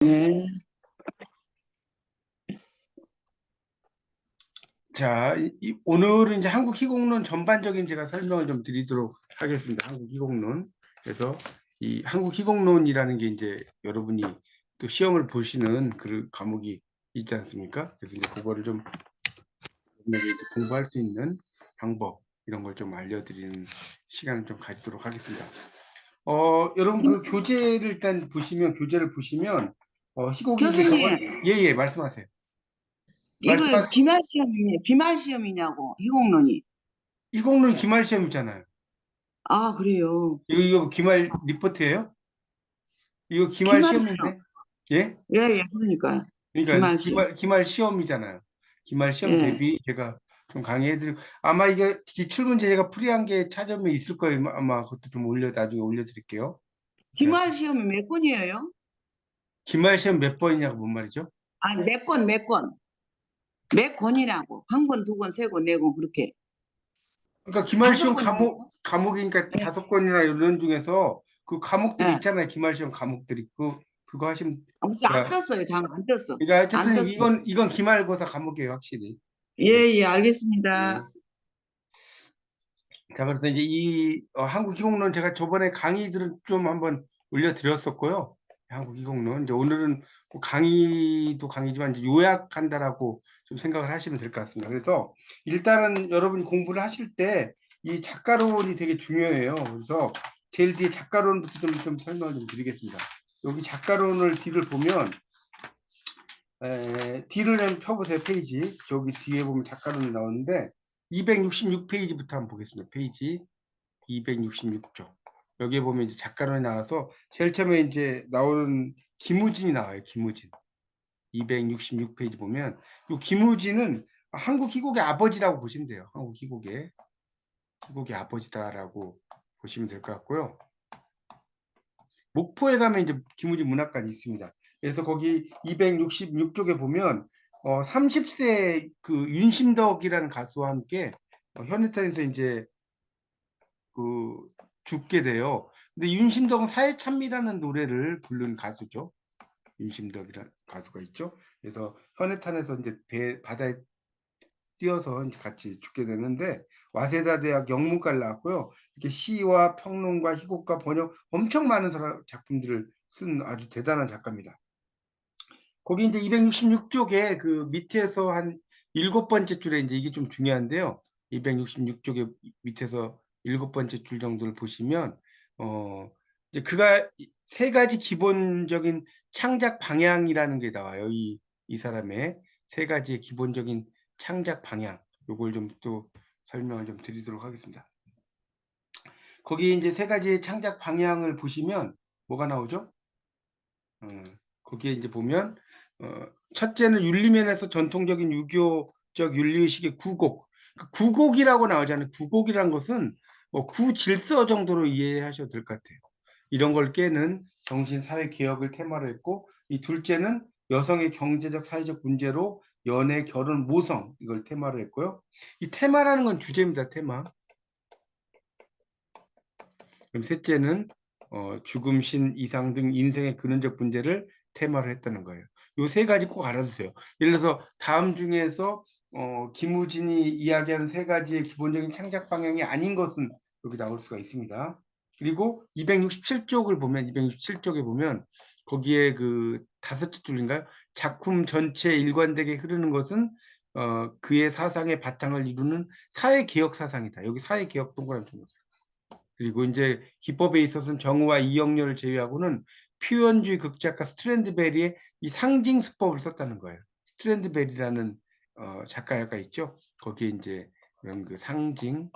네. 자, 오늘은 이제 한국 희곡론 전반적인 제가 설명을 좀 드리도록 하겠습니다. 한국 희곡론. 그래서 이 한국 희곡론이라는 게 이제 여러분이 또 시험을 보시는 그 과목이 있지 않습니까? 그래서 이제 그거를 좀 여러분에게 이제 공부할 수 있는 방법 이런 걸 좀 알려드리는 시간을 좀 가지도록 하겠습니다. 여러분 그 교재를 일단 보시면 희곡이 이제 교수님, 예예 말씀하세요. 이거 말씀하세요. 비말 시험이냐고, 희곡론이. 희곡론 기말 시험이잖아요. 아, 그래요. 이거 기말 리포트예요? 이거 기말 기말 시험. 시험인데? 예? 예, 예, 그러니까. 그러니까 기말 시험. 기말 시험이잖아요. 기말 시험 예. 대비 제가 좀 강의해드리고 아마 이게 기출문제 제가 풀이한 게 차점에 있을 거예요. 아마 그것도 좀 나중에 올려드릴게요. 기말 시험이 몇 권이에요? 기말 시험 몇 번이냐고 뭔 말이죠? 아니, 몇 권, 몇 권. 몇 권이라고. 한 권, 두 권, 세 권, 네 권, 그렇게. 그러니까 기말 다섯 시험 권입니까? 과목이니까 예. 5권이나 이런 중에서 그 과목들이 예. 있잖아요. 기말 시험 과목들이 그거 하시면 아무튼 안 그러니까 떴어요. 당 안 떴어. 안 어쨌든 떴어. 이건 기말고사 과목이에요, 확실히. 예. 예, 예, 알겠습니다. 예. 자, 그래서 이제 한국 희곡론 제가 저번에 강의들을 좀 한번 올려드렸었고요. 한국 희곡론. 이제 오늘은 뭐 강의도 강의지만 이제 요약한다라고 좀 생각을 하시면 될 것 같습니다. 그래서 일단은 여러분이 공부를 하실 때 이 작가론이 되게 중요해요. 그래서 제일 뒤에 작가론부터 좀 설명을 좀 드리겠습니다. 여기 작가론을 뒤를 보면 뒤를 좀 펴보세요. 페이지. 저기 뒤에 보면 작가론이 나오는데 266페이지부터 한번 보겠습니다. 페이지 266쪽. 여기에 보면 이제 작가론이 나와서 제일 처음에 이제 나오는 김우진이 나와요. 김우진. 266페이지 보면 이 김우진은 한국 희곡의 아버지라고 보시면 돼요. 한국 희곡의 아버지다라고 보시면 될 것 같고요. 목포에 가면 이제 김우진 문학관이 있습니다. 그래서 거기 266쪽에 보면 30세 그 윤심덕이라는 가수와 함께 현해탄에서 이제 그 죽게 돼요. 근데 윤심덕은 사해참미라는 노래를 부른 가수죠. 윤심덕이라는 가수가 있죠. 그래서 현해탄에서 이제 바다에 뛰어서 이제 같이 죽게 되는데 와세다 대학 영문과를 나왔고요. 이렇게 시와 평론과 희곡과 번역 엄청 많은 작품들을 쓴 아주 대단한 작가입니다. 거기 이제 266쪽에 그 밑에서 한 7번째 줄에 이제 이게 좀 중요한데요. 266쪽에 밑에서 7번째 줄 정도를 보시면 이제 그가 세 가지 기본적인 창작 방향이라는 게 나와요. 이 사람의 세 가지의 기본적인 창작 방향. 요걸 좀 또 설명을 좀 드리도록 하겠습니다. 거기 이제 세 가지의 창작 방향을 보시면 뭐가 나오죠? 거기에 이제 보면 첫째는 윤리면에서 전통적인 유교적 윤리의식의 구곡. 그 구곡이라고 나오잖아요. 구곡이란 것은 뭐 구질서 정도로 이해하셔도 될 것 같아요. 이런 걸 깨는 정신 사회 개혁을 테마로 했고 이 둘째는 여성의 경제적 사회적 문제로 연애 결혼 모성 이걸 테마로 했고요. 이 테마라는 건 주제입니다. 테마. 그럼 셋째는 죽음, 신, 이상 등 인생의 근원적 문제를 테마로 했다는 거예요. 요 세 가지 꼭 알아두세요. 예를 들어서 다음 중에서 김우진이 이야기하는 세 가지의 기본적인 창작 방향이 아닌 것은 여기 나올 수가 있습니다. 그리고 267쪽을 보면 267쪽에 보면 거기에 그 다섯째 줄인가요? 작품 전체 일관되게 흐르는 것은 그의 사상의 바탕을 이루는 사회개혁 사상이다. 여기 사회개혁 동그라미 좀 넣었어요. 그리고 이제 기법에 있어서는 정우와 이영렬을 제외하고는 표현주의 극작가 스트랜드베리의 이 상징 수법을 썼다는 거예요. 스트랜드베리라는 작가가 있죠. 거기에 이제 그런 그 상징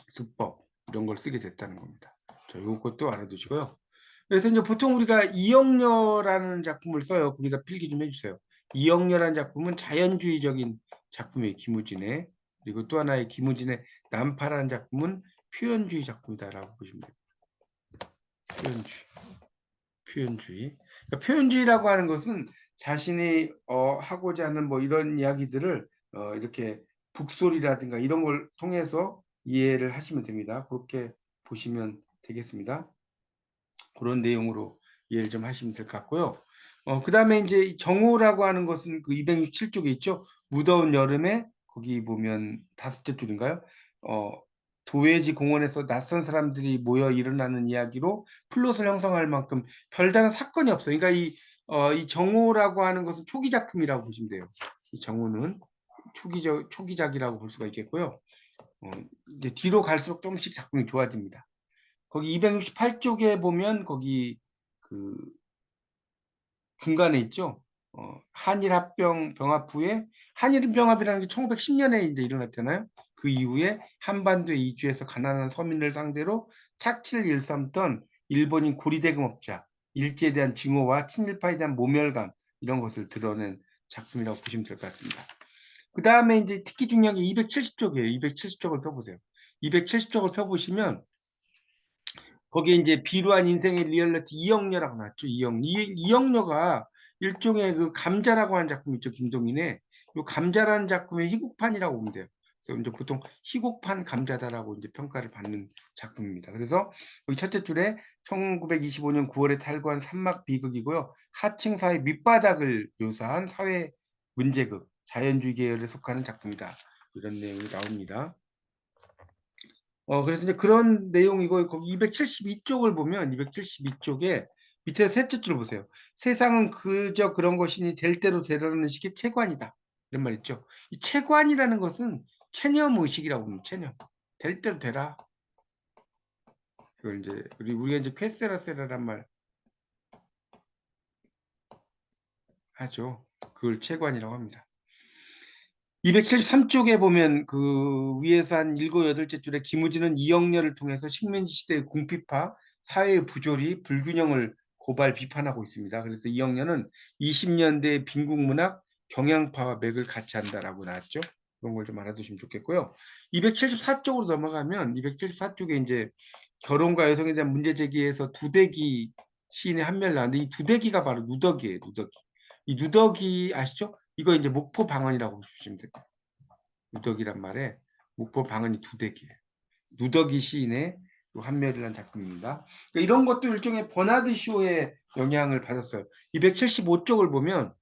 수법 이런 걸 쓰게 됐다는 겁니다. 자, 이것도 알아두시고요. 그래서 이제 보통 우리가 이영렬라는 작품을 써요. 거기다 필기 좀 해주세요. 이영렬라는 작품은 자연주의적인 작품이에요. 김우진의. 그리고 또 하나의 김우진의 난파라는 작품은 표현주의 작품이다라고 보시면 돼요. 표현주의. 그러니까 표현주의라고 하는 것은 자신이 하고자 하는 뭐 이런 이야기들을 이렇게 북소리라든가 이런 걸 통해서 이해를 하시면 됩니다. 그렇게 보시면 되겠습니다. 그런 내용으로 이해를 좀 하시면 될 것 같고요. 그다음에 이제 이 정오라고 하는 것은 그 267쪽에 있죠. 무더운 여름에 거기 보면 다섯째 줄인가요? 어, 도회지 공원에서 낯선 사람들이 모여 일어나는 이야기로 플롯을 형성할 만큼 별다른 사건이 없어요. 그러니까 이 정오라고 하는 것은 초기 작품이라고 보시면 돼요. 이 정오는 초기작이라고 볼 수가 있겠고요. 이제 뒤로 갈수록 조금씩 작품이 좋아집니다. 거기 268쪽에 보면 거기 그 중간에 있죠. 한일 합병 병합 후에 한일 병합이라는 게 1910년에 이제 일어났잖아요. 그 이후에 한반도에 이주해서 가난한 서민을 상대로 착취를 일삼던 일본인 고리대금업자 일제에 대한 증오와 친일파에 대한 모멸감 이런 것을 드러낸 작품이라고 보시면 될 것 같습니다. 그 다음에 이제 특히 중요한 게 270쪽이에요. 270쪽을 펴보세요. 270쪽을 펴보시면 거기에 이제 비루한 인생의 리얼리티 이영녀라고 나왔죠. 이영녀가 일종의 그 감자라고 하는 작품 있죠. 김동인의 이 감자라는 작품의 희곡판이라고 보면 돼요. 그래서 이제 보통 희곡판 감자다라고 이제 평가를 받는 작품입니다. 그래서 여기 첫째 줄에 1925년 9월에 탈구한 산막 비극이고요. 하층 사회 밑바닥을 묘사한 사회 문제극, 자연주의 계열에 속하는 작품이다. 이런 내용이 나옵니다. 그래서 이제 그런 내용이고, 거기 272쪽을 보면 272쪽에 밑에 셋째 줄 보세요. 세상은 그저 그런 것이니 될 대로 되라는 식의 체관이다. 이런 말 있죠. 이 체관이라는 것은 체념 의식이라고 합니다. 체념. 될 대로 되라. 그걸 이제 우리가 이제 쾌세라세라란 말 하죠. 그걸 체관이라고 합니다. 273쪽에 보면 그 위에서 한 7, 8째 줄에 김우진은 이영렬을 통해서 식민지 시대의 궁핍화, 사회의 부조리, 불균형을 고발 비판하고 있습니다. 그래서 이영렬은 20년대 빈국문학 경향파와 맥을 같이 한다라고 나왔죠. 그런 걸 좀 알아두시면 좋겠고요. 274쪽으로 넘어가면 274쪽에 이제 결혼과 여성에 대한 문제 제기에서 두대기 시인의 한멸 나왔는데 이 두대기가 바로 누더기예요. 누더기. 이 누더기 아시죠? 이거 이제 목포 방언이라고 보시면 됩니다. 누더기란 말에 목포 방언이 두대기예요. 누더기 시인의 한멸이라는 작품입니다. 그러니까 이런 것도 일종의 버나드 쇼의 영향을 받았어요. 275쪽을 보면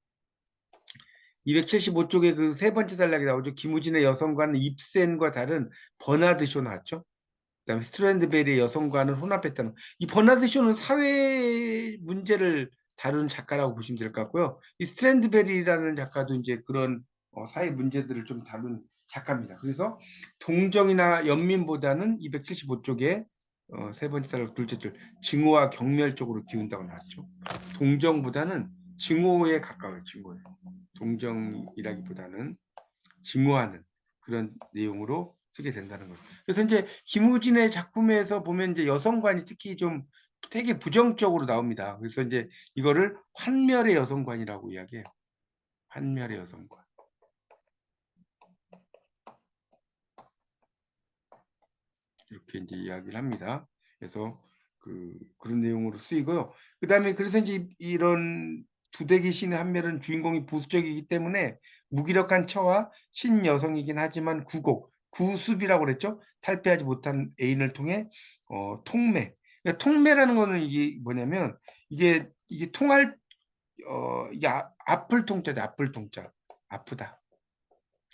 275쪽에 그 세 번째 단락이 나오죠. 김우진의 여성과는 입센과 다른 버나드 쇼 나왔죠. 그다음에 스트랜드베리의 여성과는 혼합했다는 이 버나드 쇼는 사회 문제를 다루는 작가라고 보시면 될 것 같고요. 이 스트랜드베리라는 작가도 이제 그런 사회 문제들을 좀 다룬 작가입니다. 그래서 동정이나 연민보다는 275쪽에 세 번째 단락 둘째 줄 증오와 경멸 쪽으로 기운다고 나왔죠. 동정보다는 증오에 가까워요. 증오에. 동정이라기보다는 증오하는 그런 내용으로 쓰게 된다는 거죠. 그래서 이제 김우진의 작품에서 보면 이제 여성관이 특히 좀 되게 부정적으로 나옵니다. 그래서 이제 이거를 환멸의 여성관이라고 이야기해요. 환멸의 여성관. 이렇게 이제 이야기를 합니다. 그래서 그런 내용으로 쓰이고요. 그 다음에 그래서 이제 이런 두대기 신의 한멸은 주인공이 보수적이기 때문에 무기력한 처와 신여성이긴 하지만 구습이라고 그랬죠. 탈피하지 못한 애인을 통해 통매. 그러니까 통매라는 거는 이게 뭐냐면 이게 통할 이게 아플 통자죠. 아플 통자. 아프다.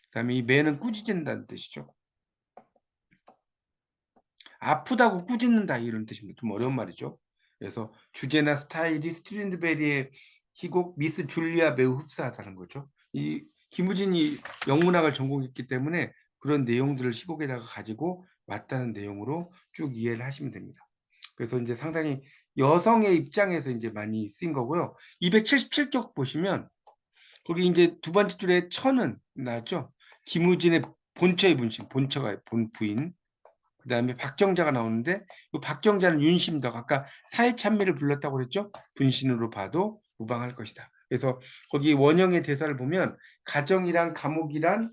그다음에 이 매는 꾸짖는다는 뜻이죠. 아프다고 꾸짖는다 이런 뜻입니다. 좀 어려운 말이죠. 그래서 주제나 스타일이 스트린드베리의 희곡 미스 줄리아 매우 흡사하다는 거죠. 이 김우진이 영문학을 전공했기 때문에 그런 내용들을 희곡에다가 가지고 왔다는 내용으로 쭉 이해를 하시면 됩니다. 그래서 이제 상당히 여성의 입장에서 이제 많이 쓰인 거고요. 277쪽 보시면 거기 이제 두 번째 줄에 처는 나왔죠. 김우진의 본처의 분신, 본처가 본 부인. 그 다음에 박정자가 나오는데 이 박정자는 윤심덕 아까 사회찬미를 불렀다고 그랬죠. 분신으로 봐도 무방할 것이다. 그래서 거기 원형의 대사를 보면 가정이란 감옥이란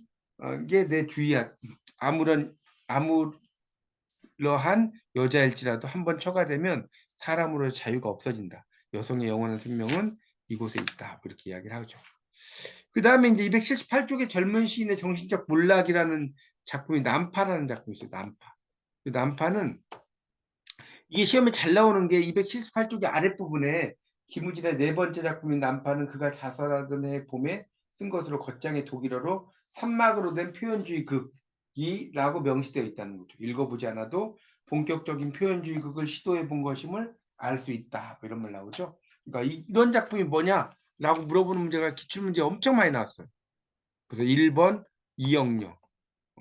게 내 주위야. 아무러한 여자일지라도 한번 처가되면 사람으로의 자유가 없어진다. 여성의 영원한 생명은 이곳에 있다. 이렇게 이야기를 하죠. 그 다음에 이제 278쪽에 젊은 시인의 정신적 몰락이라는 작품이 난파라는 작품이 있어요. 난파. 난파는 이게 시험에 잘 나오는 게 278쪽의 아랫부분에 김우진의 네 번째 작품인 난파는 그가 자살하던 해 봄에 쓴 것으로 겉장의 독일어로 산막으로 된 표현주의 극이라고 명시되어 있다는 거죠. 읽어보지 않아도 본격적인 표현주의 극을 시도해 본 것임을 알 수 있다. 뭐 이런 말 나오죠. 그러니까 이런 작품이 뭐냐라고 물어보는 문제가 기출문제 엄청 많이 나왔어요. 그래서 1번 이영녀,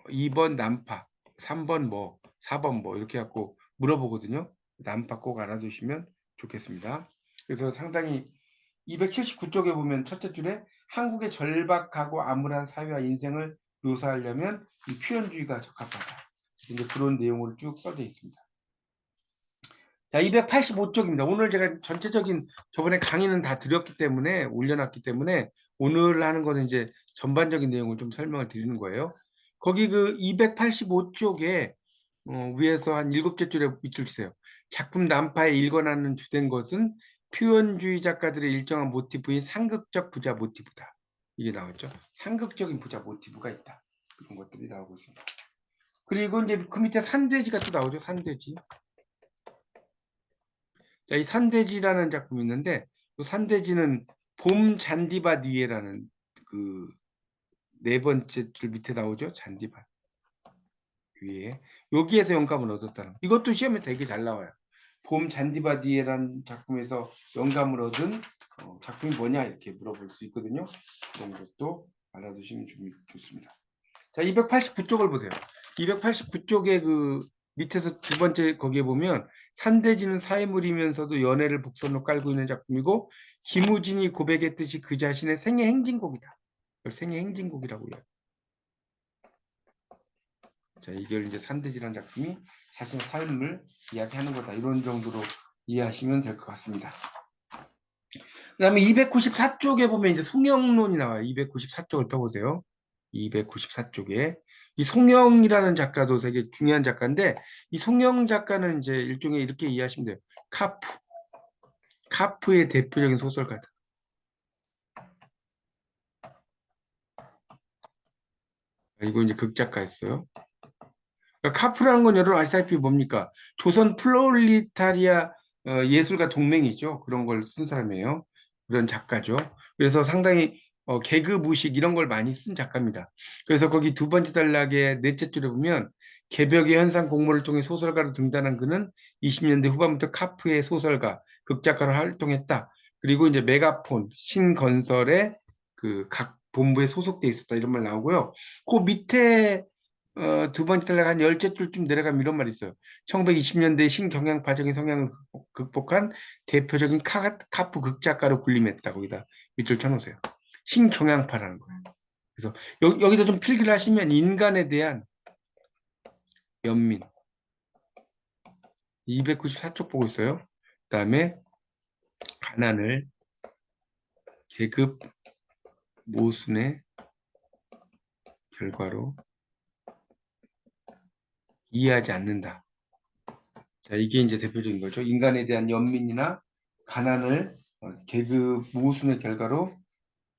2번 난파, 3번 뭐, 4번 뭐 이렇게 갖고 물어보거든요. 난파 꼭 알아두시면 좋겠습니다. 그래서 상당히 279쪽에 보면 첫째 줄에 한국의 절박하고 암울한 사회와 인생을 묘사하려면 이 표현주의가 적합하다. 이제 그런 내용으로 쭉 써져 있습니다. 자, 285쪽입니다. 오늘 제가 전체적인 저번에 강의는 다 드렸기 때문에 올려놨기 때문에 오늘 하는 거는 이제 전반적인 내용을 좀 설명을 드리는 거예요. 거기 그 285쪽에 위에서 한 7째 줄에 밑줄 치세요. 작품 난파에 일관하는 주된 것은 표현주의 작가들의 일정한 모티브인 상극적 부자 모티브다. 이게 나왔죠. 상극적인 부자 모티브가 있다. 그런 것들이 나오고 있습니다. 그리고 이제 그 밑에 산돼지가 또 나오죠. 산돼지. 자, 이 산돼지라는 작품이 있는데 이 산돼지는 봄 잔디밭 위에라는 그 네 번째 줄 밑에 나오죠. 잔디밭 위에. 여기에서 영감을 얻었다는 거. 이것도 시험에 되게 잘 나와요. 봄 잔디밭 위에라는 작품에서 영감을 얻은 작품이 뭐냐 이렇게 물어볼 수 있거든요. 그런 것도 알아두시면 좋습니다. 자, 289쪽을 보세요. 289쪽에 그 밑에서 두 번째 거기에 보면 산돼지는 사회물이면서도 연애를 복선으로 깔고 있는 작품이고 김우진이 고백했듯이 그 자신의 생애 행진곡이다. 이걸 생애 행진곡이라고 해요. 자, 이걸 이제 산돼지라는 작품이 자신의 삶을 이야기하는 거다. 이런 정도로 이해하시면 될 것 같습니다. 그 다음에 294쪽에 보면 이제 송영론이 나와요. 294쪽을 펴보세요. 294쪽에. 이 송영이라는 작가도 되게 중요한 작가인데, 이 송영 작가는 이제 일종의 이렇게 이해하시면 돼요. 카프. 카프의 대표적인 소설가다. 이거 이제 극작가였어요. 그러니까 카프라는 건 여러분 아시다시피 뭡니까? 조선 플롤리타리아 예술가 동맹이죠. 그런 걸 쓴 사람이에요. 그런 작가죠. 그래서 상당히 개그 무식 이런 걸 많이 쓴 작가입니다. 그래서 거기 두 번째 단락의 넷째 줄에 보면 개벽의 현상 공모를 통해 소설가로 등단한 그는 20년대 후반부터 카프의 소설가, 극작가로 활동했다. 그리고 이제 메가폰, 신건설의 그 각 본부에 소속돼 있었다 이런 말 나오고요. 그 밑에 두 번째 단락 한 10줄쯤 내려가면 이런 말이 있어요. 1920년대 신경향파적인 성향을 극복한 대표적인 카프 극작가로 군림했다. 거기다 밑줄 쳐놓으세요. 신경향파라는 거예요. 그래서 여기다 좀 필기를 하시면 인간에 대한 연민 294쪽 보고 있어요. 그 다음에 가난을 계급 모순의 결과로 이해하지 않는다. 자, 이게 이제 대표적인 거죠. 인간에 대한 연민이나 가난을 계급 모순의 결과로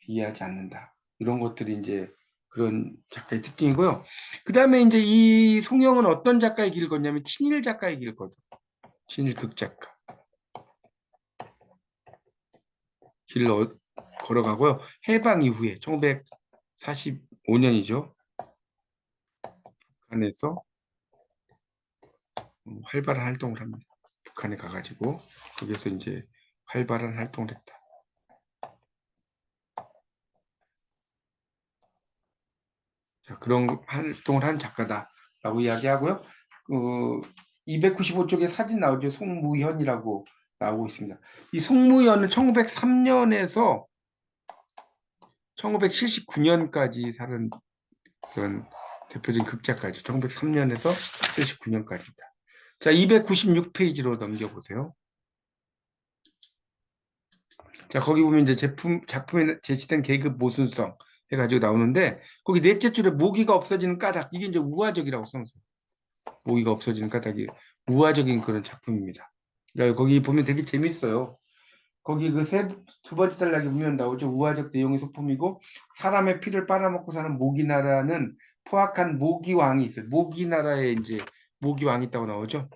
이해하지 않는다. 이런 것들이 이제 그런 작가의 특징이고요. 그 다음에 이제 이 송영은 어떤 작가의 길을 걷냐면 친일 작가의 길을 걷어. 친일 극작가. 길을 걸어가고요. 해방 이후에 1945년이죠. 북한에서 활발한 활동을 합니다. 북한에 가가지고 거기서 이제 활발한 활동을 했다. 자, 그런 활동을 한 작가다라고 이야기하고요. 295쪽에 사진 나오죠. 송무현이라고 나오고 있습니다. 이 송무현은 1903년에서 1979년까지 살은 그런 대표적인 극작가죠. 1903년에서 79년까지입니다. 자, 296페이지로 넘겨보세요. 자, 거기 보면 이제 작품에 제시된 계급 모순성 해가지고 나오는데, 거기 넷째 줄에 모기가 없어지는 까닭, 이게 이제 우화적이라고 써놓으세요. 모기가 없어지는 까닭이 우화적인 그런 작품입니다. 그러니까 거기 보면 되게 재밌어요. 거기 그 두 번째 단락에 보면 나오죠. 우화적 내용의 소품이고, 사람의 피를 빨아먹고 사는 모기나라는 포악한 모기왕이 있어요. 모기나라에 이제 모기왕이 있다고 나오죠.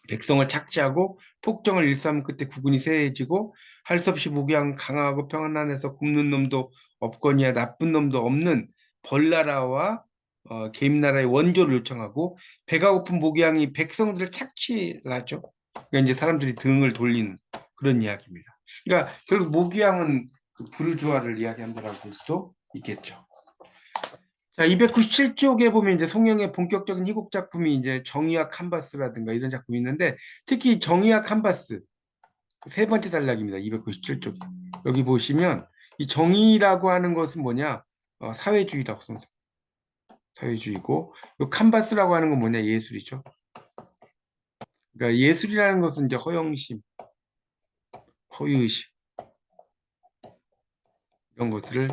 백성을 착취하고 폭정을 일삼은 끝에 국군이 쇠해지고 할 수 없이 목양 강하고 평안해서 굶는 놈도 없거니와 나쁜 놈도 없는 벌나라와 개임나라의 원조를 요청하고 배가 고픈 목양이 백성들을 착취를 하죠. 그러니까 이제 사람들이 등을 돌리는 그런 이야기입니다. 그러니까 결국 목양은 그 부르주아를 이야기한다라고 볼 수도 있겠죠. 자, 297쪽에 보면 이제 송영의 본격적인 희곡 작품이 이제 정의와 칸바스라든가 이런 작품이 있는데 특히 정의와 칸바스 세 번째 단락입니다. 297쪽. 여기 보시면 이 정의라고 하는 것은 뭐냐? 사회주의라고 써서 사회주의고 이 칸바스라고 하는 건 뭐냐? 예술이죠. 그러니까 예술이라는 것은 이제 허영심, 허유의식 이런 것들을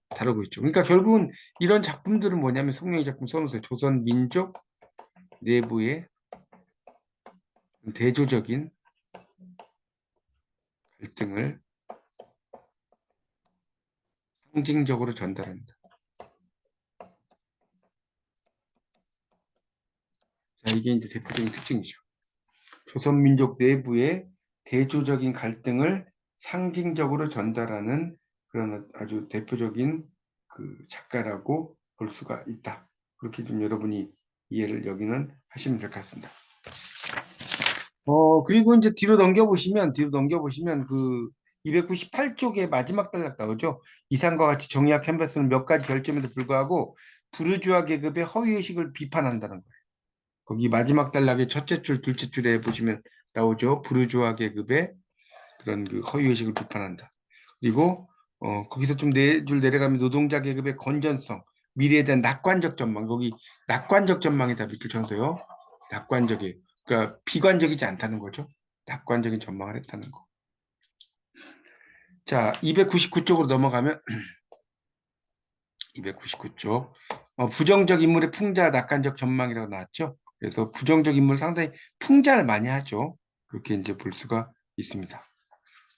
다루고 있죠. 그러니까 결국은 이런 작품들은 뭐냐면 송영의 작품 써놓으세요. 조선 민족 내부의 대조적인 갈등을 상징적으로 전달합니다. 자, 이게 이제 대표적인 특징이죠. 조선민족 내부의 대조적인 갈등을 상징적으로 전달하는 그런 아주 대표적인 그 작가라고 볼 수가 있다. 그렇게 좀 여러분이 이해를 여기는 하시면 될 것 같습니다. 그리고 이제 뒤로 넘겨보시면 그 298쪽의 마지막 단락 나오죠. 이상과 같이 정의학 캔버스는 몇 가지 결점에도 불구하고 부르주아 계급의 허위의식을 비판한다는 거예요. 거기 마지막 단락의 첫째 줄, 둘째 줄에 보시면 나오죠. 부르주아 계급의 그런 그 허위의식을 비판한다. 그리고 거기서 좀 네 줄 내려가면 노동자 계급의 건전성, 미래에 대한 낙관적 전망. 거기 낙관적 전망이다 밑줄 쳐서요. 낙관적이에요. 그러니까 비관적이지 않다는 거죠. 낙관적인 전망을 했다는 거. 자, 299쪽으로 넘어가면 299쪽. 부정적 인물의 풍자 낙관적 전망이라고 나왔죠. 그래서 부정적 인물 상당히 풍자를 많이 하죠. 그렇게 이제 볼 수가 있습니다.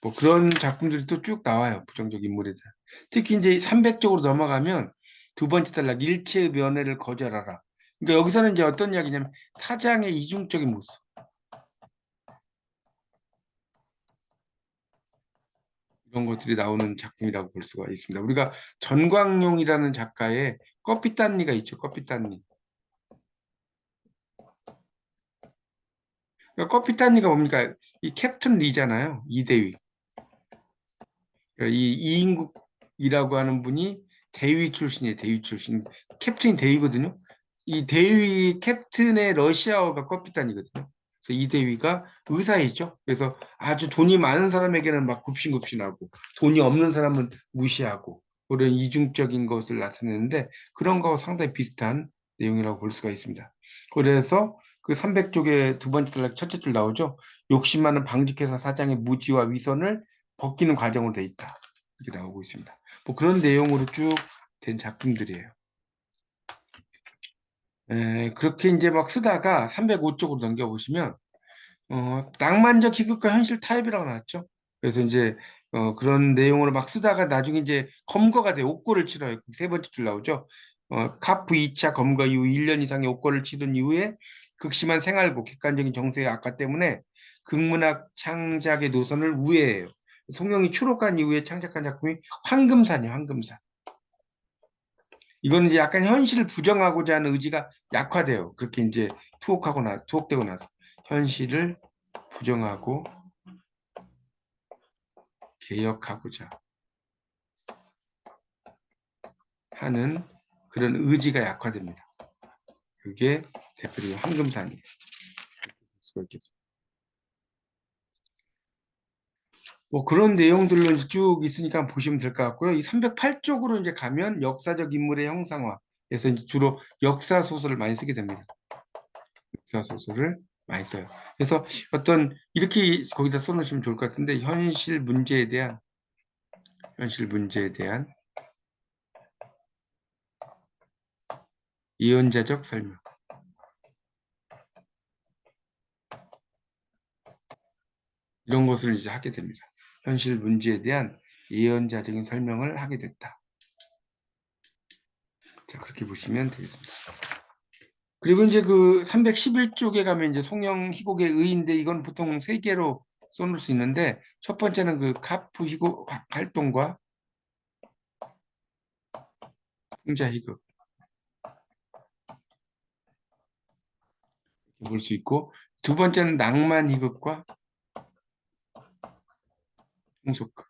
뭐 그런 작품들이 또 쭉 나와요. 부정적 인물에 대한. 특히 이제 300쪽으로 넘어가면 두 번째 단락 일체의 면회를 거절하라. 그러니까 여기서는 이제 어떤 이야기냐면 사장의 이중적인 모습. 이런 것들이 나오는 작품이라고 볼 수가 있습니다. 우리가 전광용이라는 작가의 꺼피딴니가 있죠. 꺼피딴니. 그러니까 커피타니가 뭡니까? 이 캡틴 리잖아요. 이대위. 그러니까 이 이인국이라고 하는 분이 대위 출신이에요. 대위 출신. 캡틴이 대위거든요. 이 대위 캡틴의 러시아어가 커피타니거든요. 그래서 이 대위가 의사이죠. 그래서 아주 돈이 많은 사람에게는 막 굽신굽신하고 돈이 없는 사람은 무시하고 그런 이중적인 것을 나타내는데 그런 거와 상당히 비슷한 내용이라고 볼 수가 있습니다. 그래서 그 300쪽에 두 번째 줄 첫째 줄 나오죠. 욕심 많은 방직회사 사장의 무지와 위선을 벗기는 과정으로 돼 있다. 이렇게 나오고 있습니다. 뭐 그런 내용으로 쭉 된 작품들이에요. 그렇게 이제 막 쓰다가 305쪽으로 넘겨보시면 낭만적 희극과 현실 타협이라고 나왔죠. 그래서 이제 그런 내용으로 막 쓰다가 나중에 이제 검거가 돼 옥고를 치러요. 세 번째 줄 나오죠. 카프 2차 검거 이후 1년 이상의 옥고를 치른 이후에 극심한 생활고 객관적인 정세의 악화 때문에 극문학 창작의 노선을 우회해요. 송영이 추록한 이후에 창작한 작품이 황금산이에요. 황금산. 이거는 이제 약간 현실을 부정하고자 하는 의지가 약화돼요. 그렇게 이제 투옥되고 나서 현실을 부정하고 개혁하고자 하는 그런 의지가 약화됩니다. 그게 대표적인 황금산이에요. 수가 있겠습니다. 뭐 그런 내용들로 이제 쭉 있으니까 보시면 될 것 같고요. 이 308쪽으로 이제 가면 역사적 인물의 형상화. 그래서 이제 주로 역사 소설을 많이 쓰게 됩니다. 역사 소설을 많이 써요. 그래서 어떤 이렇게 거기다 써놓으시면 좋을 것 같은데 현실 문제에 대한 예언자적 설명. 이런 것을 이제 하게 됩니다. 현실 문제에 대한 예언자적인 설명을 하게 됐다. 자, 그렇게 보시면 되겠습니다. 그리고 이제 그 311쪽에 가면 이제 송영 희곡의 의인데 이건 보통 세 개로 써놓을 수 있는데 첫 번째는 그 카프 희곡 활동과 풍자 희극 볼 수 있고 두 번째는 낭만 희극과 통속극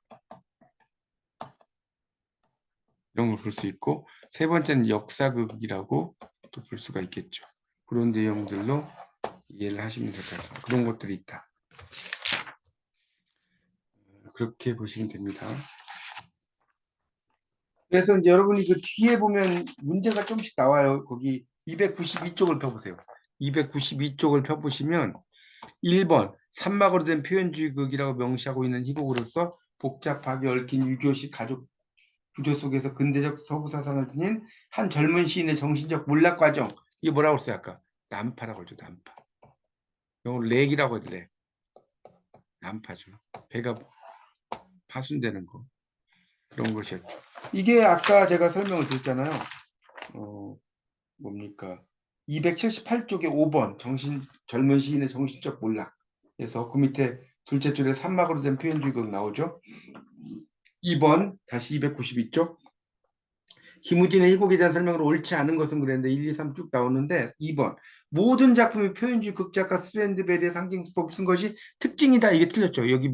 이런 걸 볼 수 있고 세 번째는 역사극이라고 또 볼 수가 있겠죠. 그런 내용들로 이해를 하시면 될 것 같아요. 그런 것들이 있다. 그렇게 보시면 됩니다. 그래서 이제 여러분이 그 뒤에 보면 문제가 조금씩 나와요. 거기 292쪽을 펴보세요. 292쪽을 펴보시면 1번 산막으로 된 표현주의 극이라고 명시하고 있는 희곡으로서 복잡하게 얽힌 유교식 가족 구조 속에서 근대적 서구 사상을 지닌 한 젊은 시인의 정신적 몰락 과정. 이게 뭐라고 했어요 아까? 난파라고 하죠. 난파. 영어로 렉이라고 하죠. 렉. 난파죠. 배가 파손되는 거. 그런 것이었죠. 이게 아까 제가 설명을 드렸잖아요. 뭡니까? 278쪽에 5번 젊은 시인의 정신적 몰락. 그래서 그 밑에 둘째 줄에 산막으로 된 표현주의극 나오죠. 2번 다시 292쪽 김우진의 희곡에 대한 설명으로 옳지 않은 것은 그랬는데 1, 2, 3 쭉 나오는데 2번 모든 작품의 표현주의 극작가 스트랜드베리의 상징수법을 쓴 것이 특징이다. 이게 틀렸죠. 여기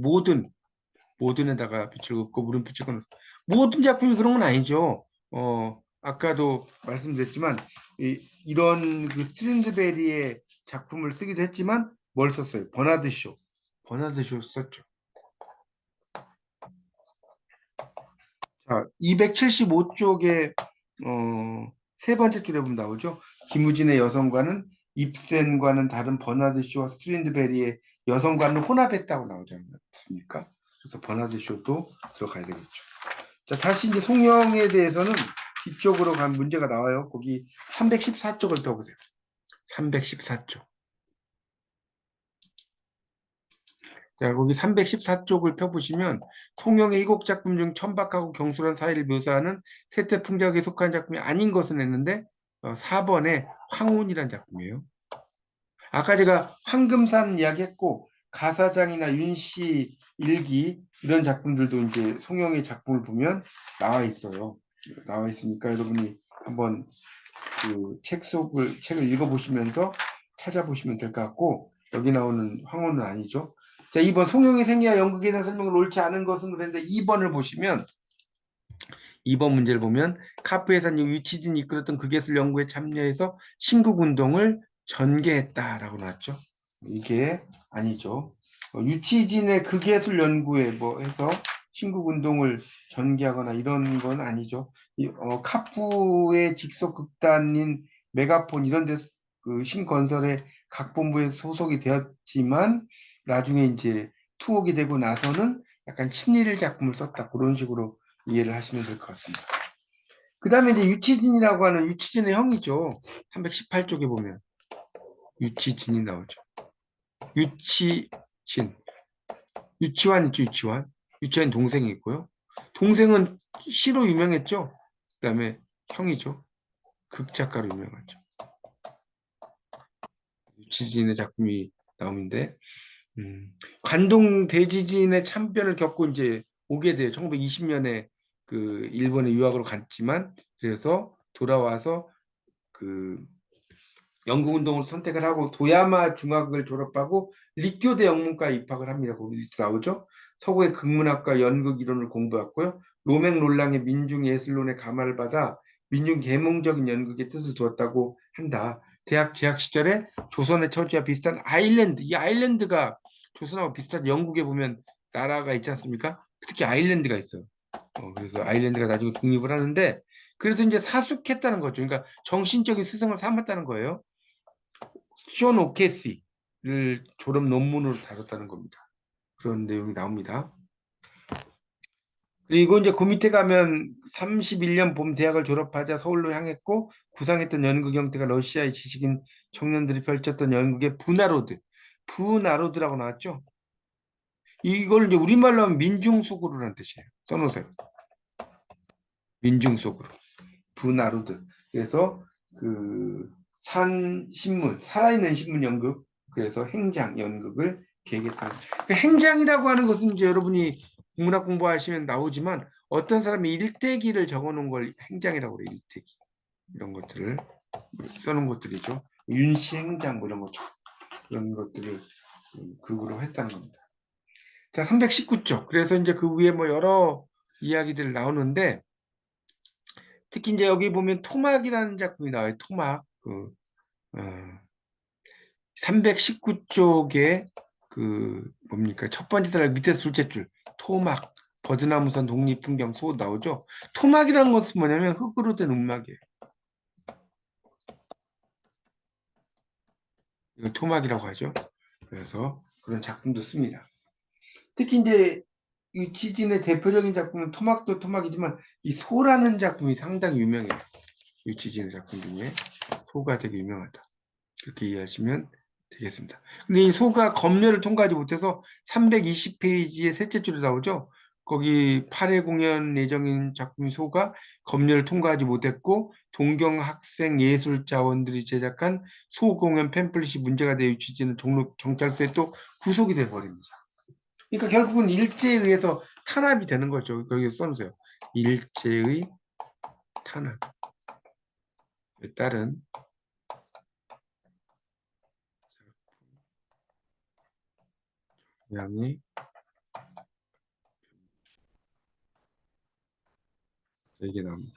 모든에다가 빛을 긋고 물음표를 끊어 모든 작품이 그런 건 아니죠. 아까도 말씀드렸지만 이런 그 스트랜드베리의 작품을 쓰기도 했지만 뭘 썼어요? 버나드쇼 썼죠. 자, 275쪽에 세 번째 줄에 보면 나오죠. 김우진의 여성과는 입센과는 다른 버나드 쇼와 스트린드베리의 여성과는 혼합했다고 나오지 않습니까? 그래서 버나드 쇼도 들어가야 되겠죠. 자, 다시 이제 송영에 대해서는 뒤쪽으로 간 문제가 나와요. 거기 314쪽을 펴보세요. 314쪽. 자, 거기 314쪽을 펴보시면 송영의 이곡 작품 중 천박하고 경솔한 사회를 묘사하는 세태풍작에 속한 작품이 아닌 것은 했는데 4번에 황혼이라는 작품이에요. 아까 제가 황금산 이야기했고 가사장이나 윤씨 일기 이런 작품들도 이제 송영의 작품을 보면 나와 있어요. 나와 있으니까 여러분이 한번 그 책을 읽어보시면서 찾아보시면 될 것 같고 여기 나오는 황혼은 아니죠. 자, 2번 송영의 생애와 연극에 대한 설명을 옳지 않은 것은 그런데 2번을 보시면 2번 문제를 보면 카프 회사님 유치진이 이끌었던 극예술 연구에 참여해서 신국운동을 전개했다라고 나왔죠. 이게 아니죠. 유치진의 극예술 연구에 뭐 해서 신국운동을 전개하거나 이런 건 아니죠. 카프의 직속 극단인 메가폰 이런 데 그 신건설의 각본부에 소속이 되었지만 나중에 이제 투옥이 되고 나서는 약간 친일 작품을 썼다. 그런 식으로 이해를 하시면 될 것 같습니다. 그 다음에 이제 유치진이라고 하는 유치진의 형이죠. 318쪽에 보면 유치진이 나오죠. 유치진. 유치환 있죠, 유치환. 유치환 동생이 있고요. 동생은 시로 유명했죠. 그 다음에 형이죠. 극작가로 유명하죠. 유치진의 작품이 나오는데 관동 대지진의 참변을 겪고 이제 오게 돼요. 1920년에 그 일본에 유학으로 갔지만 그래서 돌아와서 그 연구운동을 선택을 하고 도야마 중학을 졸업하고立교대 영문과에 입학을 합니다. 거기서 나오죠. 서구의 극문학과 연극 이론을 공부했고요. 로맹 롤랑의 민중예술론에 감화를 받아 민중 계몽적인 연극의 뜻을 두었다고 한다. 대학 재학 시절에 조선의 처지와 비슷한 아일랜드, 이 아일랜드가 조선하고 비슷한 영국에 보면 나라가 있지 않습니까? 특히 아일랜드가 있어요. 그래서 아일랜드가 나중에 독립을 하는데 그래서 이제 사숙했다는 거죠. 그러니까 정신적인 스승을 삼았다는 거예요. 쇼 오케시를 졸업 논문으로 다뤘다는 겁니다. 그런 내용이 나옵니다. 그리고 이제 그 밑에 가면 31년 봄 대학을 졸업하자 서울로 향했고 구상했던 연극 형태가 러시아의 지식인 청년들이 펼쳤던 연극의 부나로드라고 나왔죠. 이걸 이제 우리말로 하면 민중속으로라는 뜻이에요. 써놓으세요. 민중속으로. 부나로드. 그래서 그 산 신문, 살아있는 신문 연극, 그래서 행장 연극을 계획했다. 그 행장이라고 하는 것은 이제 여러분이 국문학 공부하시면 나오지만 어떤 사람이 일대기를 적어놓은 걸 행장이라고 그래요. 일대기. 이런 것들을 써놓은 것들이죠. 윤씨 행장 뭐 이런 거죠. 그런 것들을 극으로 했다는 겁니다. 자, 319쪽. 그래서 이제 그 위에 뭐 여러 이야기들 나오는데 특히 이제 여기 보면 토막이라는 작품이 나와요. 토막. 319쪽에 그 뭡니까? 첫 번째 달 밑에 둘째 줄 토막 버드나무산 독립풍경 소 나오죠. 토막이라는 것은 뭐냐면 흙으로 된 움막이에요. 이거 토막이라고 하죠. 그래서 그런 작품도 씁니다. 특히 이제 유치진의 대표적인 작품은 토막도 토막이지만 이 소라는 작품이 상당히 유명해요. 유치진의 작품 중에 소가 되게 유명하다. 그렇게 이해하시면 되겠습니다. 근데 이 소가 검열을 통과하지 못해서 320페이지의 셋째 줄에 나오죠. 거기 8회 공연 예정인 작품이 소가 검열을 통과하지 못했고 동경학생예술자원들이 제작한 소공연 팸플릿이 문제가 되어 유치진은 종로 경찰서에 또 구속이 돼 버립니다. 그러니까 결국은 일제에 의해서 탄압이 되는 거죠. 거기에 써놓으세요. 일제의 탄압에 따른 영향이 이게 나옵니다.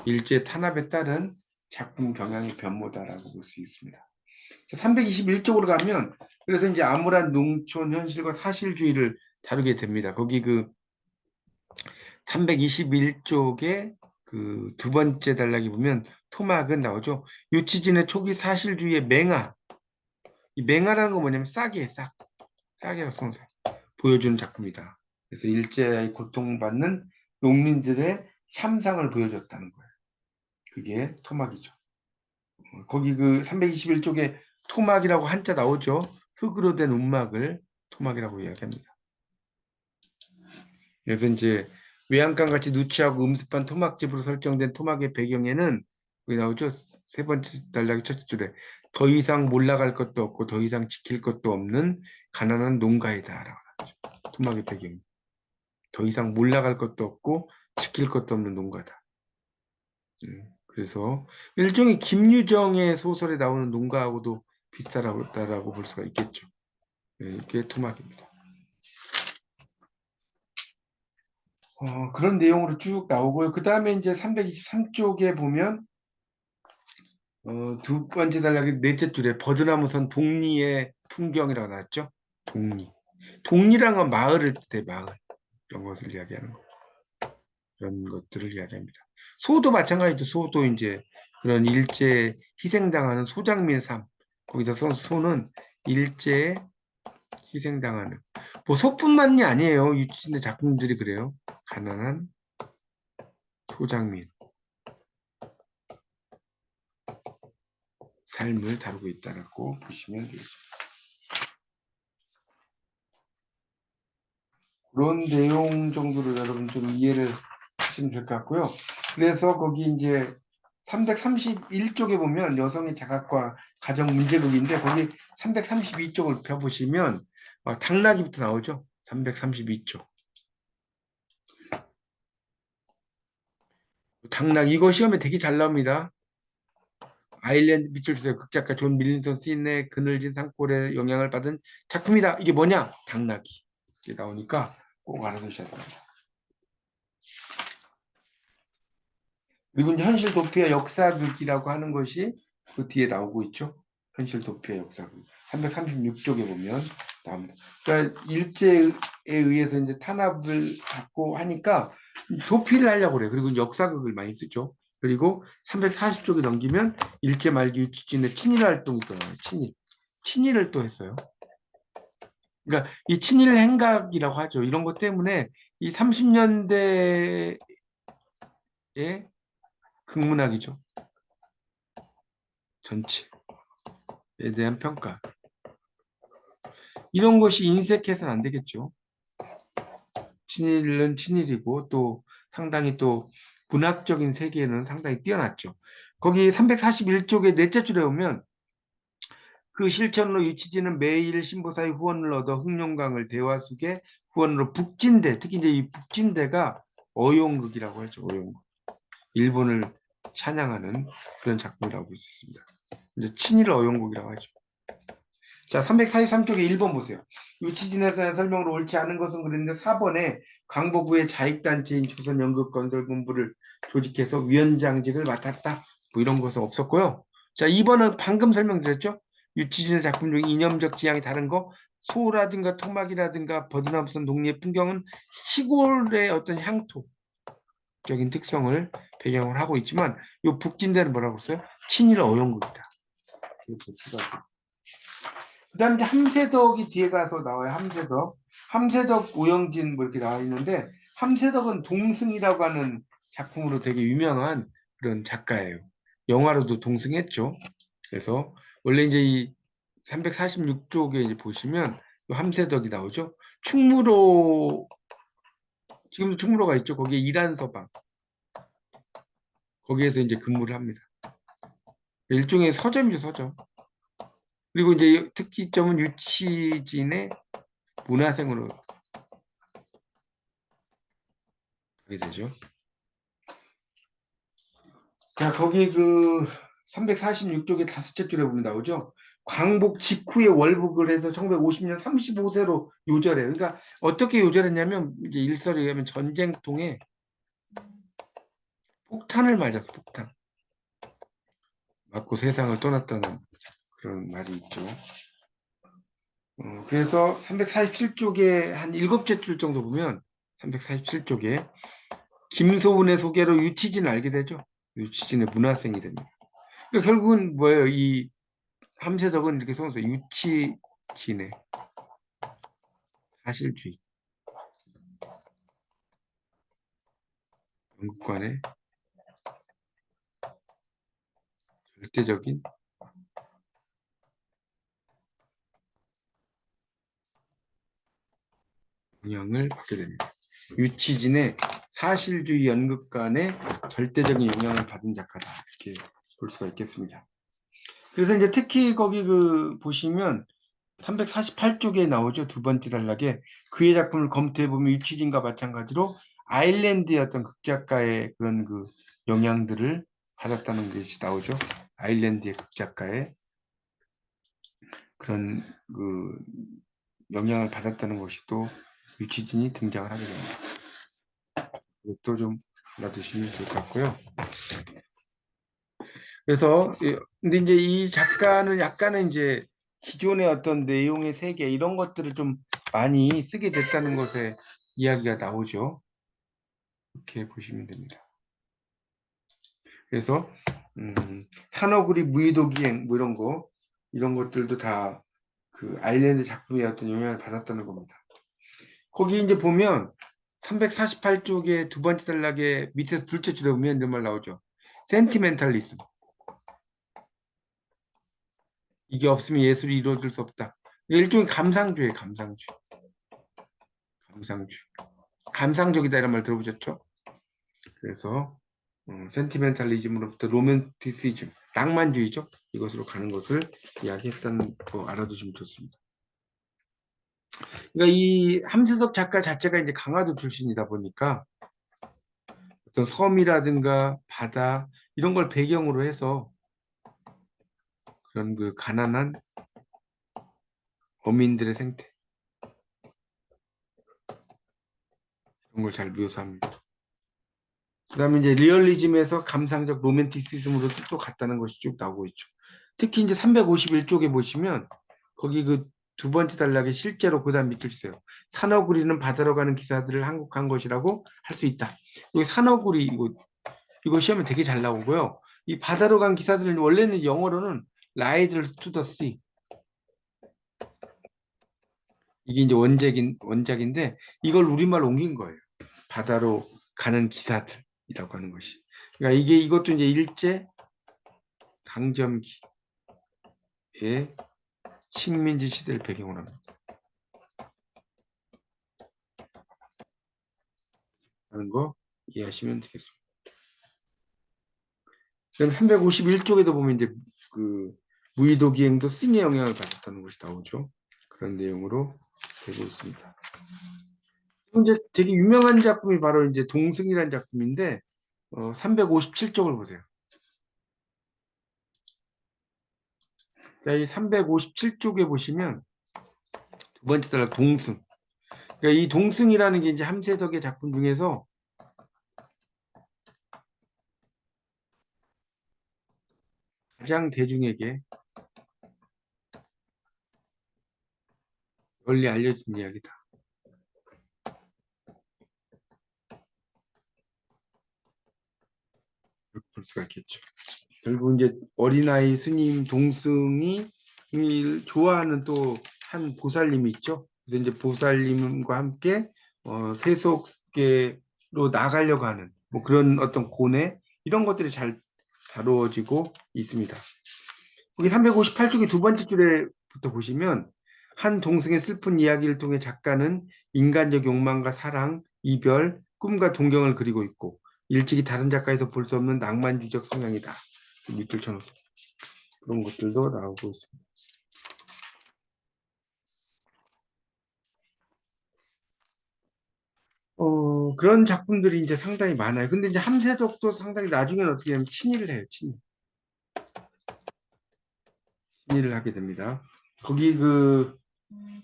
일제 탄압에 따른 작품 경향의 변모다라고 볼 수 있습니다. 321쪽으로 가면 그래서 이제 암울한 농촌 현실과 사실주의를 다루게 됩니다. 거기 그 321쪽에 그 두 번째 단락에 보면 토막은 나오죠. 유치진의 초기 사실주의의 맹아. 이 맹아라는 건 뭐냐면 싹이에요, 싹. 싹이라고 써놓으세요. 보여주는 작품이다. 그래서 일제의 고통받는 농민들의 참상을 보여줬다는 거예요. 그게 토막이죠. 거기 그 321쪽에 토막이라고 한자 나오죠. 흙으로 된 움막을 토막이라고 이야기합니다. 그래서 이제 외양간 같이 누추하고 음습한 토막집으로 설정된 토막의 배경에는 여기 나오죠. 세 번째 단락의 첫 줄에 더 이상 몰라갈 것도 없고 더 이상 지킬 것도 없는 가난한 농가이다라고 하죠. 토막의 배경. 더 이상 몰라갈 것도 없고 지킬 것도 없는 농가다. 그래서 일종의 김유정의 소설에 나오는 농가하고도 비슷하다라고 볼 수가 있겠죠. 이게 토막입니다. 그런 내용으로 쭉 나오고요. 그 다음에 이제 323쪽에 보면 두 번째 단락의 넷째 줄에 버드나무선 독리의 풍경이라고 나왔죠. 독리. 독리란 건 마을을 뜻해, 마을. 이런 것을 이야기하는 거. 그런 것들을 이야기합니다. 소도 마찬가지죠. 소도 이제 그런 일제에 희생당하는 소장민의 삶. 거기서 소는 일제에 희생당하는. 뭐 소뿐만이 아니에요. 유치인의 작품들이 그래요. 가난한 소장민 삶을 다루고 있다라고 보시면 되겠습니다. 그런 내용 정도로 여러분 좀 이해를 하시면 될 것 같고요. 그래서 거기 이제 331쪽에 보면 여성의 자각과 가정 문제극인데 거기 332쪽을 펴보시면 당나귀부터 나오죠. 332쪽. 당나귀 이거 시험에 되게 잘 나옵니다. 아일랜드 빛을 주세요. 극작가 존 밀린턴 시인의 그늘진 산골에 영향을 받은 작품이다. 이게 뭐냐? 당나귀. 이게 나오니까 꼭 알아두셔야 됩니다. 그리고 이제 현실 도피와 역사극이라고 하는 것이 그 뒤에 나오고 있죠. 현실 도피와 역사극. 336쪽에 보면 나옵니다. 그러니까 일제에 의해서 이제 탄압을 받고 하니까 도피를 하려고 그래요. 그리고 역사극을 많이 쓰죠. 그리고 340쪽에 넘기면 일제 말기 유치진의 친일 활동이 또 나와요. 친일. 친일을 또 했어요. 그러니까 이 친일 행각이라고 하죠. 이런 것 때문에 이 30년대의 극문학이죠. 전체에 대한 평가. 이런 것이 인색해서는 안 되겠죠. 친일은 친일이고 또 상당히 또 문학적인 세계는 상당히 뛰어났죠. 거기 341쪽에 넷째 줄에 보면 그 실천으로 유치진은 매일 신보사의 후원을 얻어 흑룡강을 대화숙의 후원으로 북진대, 특히 이제 이 북진대가 어용극이라고 하죠. 어용극. 일본을 찬양하는 그런 작품이라고 볼 수 있습니다. 이제 친일 어용극이라고 하죠. 자, 343쪽에 1번 보세요. 유치진에서 대한 설명으로 옳지 않은 것은 그랬는데 4번에 광복후에 자익단체인 조선연극건설본부를 조직해서 위원장직을 맡았다. 뭐 이런 것은 없었고요. 자, 2번은 방금 설명드렸죠. 유치진의 작품 중 이념적 지향이 다른 거, 소라든가 토막이라든가 버드나무선 독립 풍경은 시골의 어떤 향토적인 특성을 배경을 하고 있지만 이 북진대는 뭐라고 했어요? 친일 어용극이다. 그다음에 이제 함세덕이 뒤에 가서 나와요. 함세덕, 오영진 뭐 이렇게 나와 있는데 함세덕은 동승이라고 하는 작품으로 되게 유명한 그런 작가예요. 영화로도 동승했죠. 그래서 원래 이제 이 346쪽에 이제 보시면 이 함세덕이 나오죠. 충무로 지금도 충무로가 있죠. 거기에 이란서방 거기에서 이제 근무를 합니다. 일종의 서점이죠, 서점. 그리고 이제 특기점은 유치진의 문화생으로 하게 되죠. 자, 거기 그 346쪽에 다섯째 줄에 보면 나오죠. 광복 직후에 월북을 해서 1950년 35세로 요절해요. 그러니까 어떻게 요절했냐면 이제 일설에 의하면 전쟁통에 폭탄을 맞아서 폭탄 맞고 세상을 떠났다는 그런 말이 있죠. 그래서 347쪽에 한 일곱째 줄 정도 보면 347쪽에 김소운의 소개로 유치진을 알게 되죠. 유치진의 문화생이 됩니다. 그러니까 결국은 뭐예요? 이 함세덕은 이렇게 써서 유치진의 사실주의, 영국관의 절대적인 영향을 받게 됩니다. 유치진의 사실주의 연극관의 절대적인 영향을 받은 작가다. 이렇게 볼 수가 있겠습니다. 그래서 이제 특히 거기 그 보시면 348쪽에 나오죠. 두 번째 단락에 그의 작품을 검토해보면 유치진과 마찬가지로 아일랜드의 어떤 극작가의 그런 그 영향들을 받았다는 것이 나오죠. 아일랜드의 극작가의 그런 그 영향을 받았다는 것이 또 유치진이 등장을 하게 됩니다. 이것도 좀 알아두시면 좋을 것 같고요. 그래서 근데 이제 이 작가는 약간은 이제 기존의 어떤 내용의 세계 이런 것들을 좀 많이 쓰게 됐다는 것에 이야기가 나오죠. 이렇게 보시면 됩니다. 그래서 산어구리 무의도기행 뭐 이런 것들도 다 그 아일랜드 작품의 어떤 영향을 받았다는 겁니다. 거기 이제 보면 348쪽에 두 번째 단락에 밑에서 둘째 줄에 보면 이런 말 나오죠. 센티멘탈리즘. 이게 없으면 예술이 이루어질 수 없다. 일종의 감상주의예요, 감상주의. 감상주의. 감상적이다 이런 말 들어보셨죠? 그래서 센티멘탈리즘으로부터 로맨티시즘, 낭만주의죠. 이것으로 가는 것을 이야기했다는 거 알아두시면 좋습니다. 그러니까 이 함수석 작가 자체가 이제 강화도 출신이다 보니까 어떤 섬이라든가 바다 이런 걸 배경으로 해서 그런 그 가난한 어민들의 생태 이런 걸 잘 묘사합니다. 그다음에 이제 리얼리즘에서 감상적 로맨티시즘으로 또 갔다는 것이 쭉 나오고 있죠. 특히 이제 351쪽에 보시면 거기 그 두 번째 단락에 실제로 그다음 밑줄 치세요. 산어구리는 바다로 가는 기사들을 항복한 것이라고 할 수 있다. 여기 산어구리 이거 시험에 되게 잘 나오고요. 이 바다로 간 기사들은 원래는 영어로는 Riders to the Sea 이게 이제 원작인데 이걸 우리말로 옮긴 거예요. 바다로 가는 기사들이라고 하는 것이. 그러니까 이것도 이제 일제 강점기의 식민지 시대를 배경으로 합니다. 하는 거 이해하시면 되겠습니다. 그다음 351쪽에도 보면 이제 그 무의도 기행도 싱의 영향을 받았다는 것이 나오죠. 그런 내용으로 되고 있습니다. 이제 되게 유명한 작품이 바로 이제 동승이라는 작품인데 357쪽을 보세요. 자, 이 357쪽에 보시면 두 번째 단락 동승. 그러니까 이 동승이라는 게 이제 함세덕의 작품 중에서 가장 대중에게 널리 알려진 이야기다. 이렇게 볼 수가 있겠죠. 결국 이제 어린아이 스님 동승이 좋아하는 또 한 보살님이 있죠. 그래서 이제 보살님과 함께 세속계로 나가려고 하는 뭐 그런 어떤 고뇌 이런 것들이 잘 다루어지고 있습니다. 여기 358쪽의 두 번째 줄에부터 보시면 한 동승의 슬픈 이야기를 통해 작가는 인간적 욕망과 사랑, 이별, 꿈과 동경을 그리고 있고 일찍이 다른 작가에서 볼 수 없는 낭만주의적 성향이다. 밑줄 쳐놓습니다. 그런 것들도 나오고 있습니다. 그런 작품들이 이제 상당히 많아요. 근데 이제 함세덕도 상당히 나중에는 어떻게 하면 친일을 해요. 친일을 하게 됩니다. 거기 그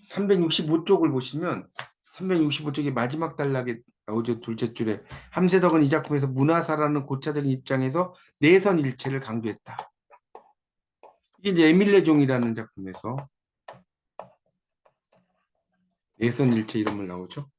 365쪽을 보시면 365쪽의 마지막 단락에 나오죠. 둘째 줄에 함세덕은 이 작품에서 문화사라는 고차적인 입장에서 내선 일체를 강조했다. 이게 이제 에밀레 종이라는 작품에서 내선 일체 이런 말 나오죠.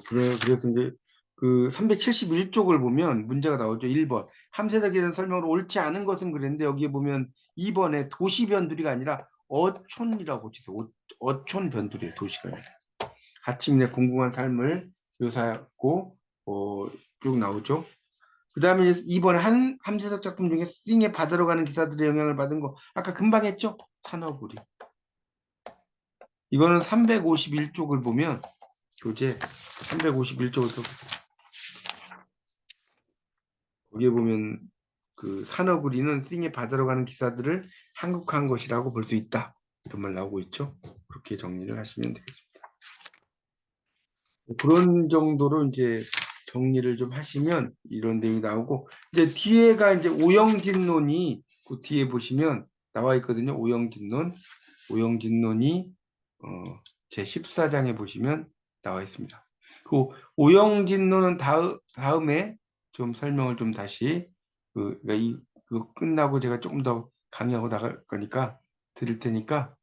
그래서 이제 그 371쪽을 보면 문제가 나오죠. 1번. 함세덕에 대한 설명으로 옳지 않은 것은 그랬는데 여기에 보면 2번에 도시 변두리가 아니라 어촌이라고 치세요. 어촌 변두리예요. 도시가 아니라. 하층민의 궁궁한 삶을 묘사하고 쭉 나오죠. 그 다음에 2번에 함세덕 작품 중에 싱에 바다로 가는 기사들의 영향을 받은 거 아까 금방 했죠. 산허구리. 이거는 351쪽을 보면 교재 351쪽을 써보세요. 거기에 보면 그 산허구리는 싱의 바다로 가는 기사들을 한국화한 것이라고 볼 수 있다. 이런 말 나오고 있죠. 그렇게 정리를 하시면 되겠습니다. 그런 정도로 이제 정리를 좀 하시면 이런 내용이 나오고 이제 뒤에가 이제 오영진론이 그 뒤에 보시면 나와 있거든요. 오영진론이 제 14장에 보시면 나와 있습니다. 그 오영진론은 다음에 좀 설명을 좀 다시 그러니까 그 끝나고 제가 조금 더 강의하고 나갈 거니까 드릴 테니까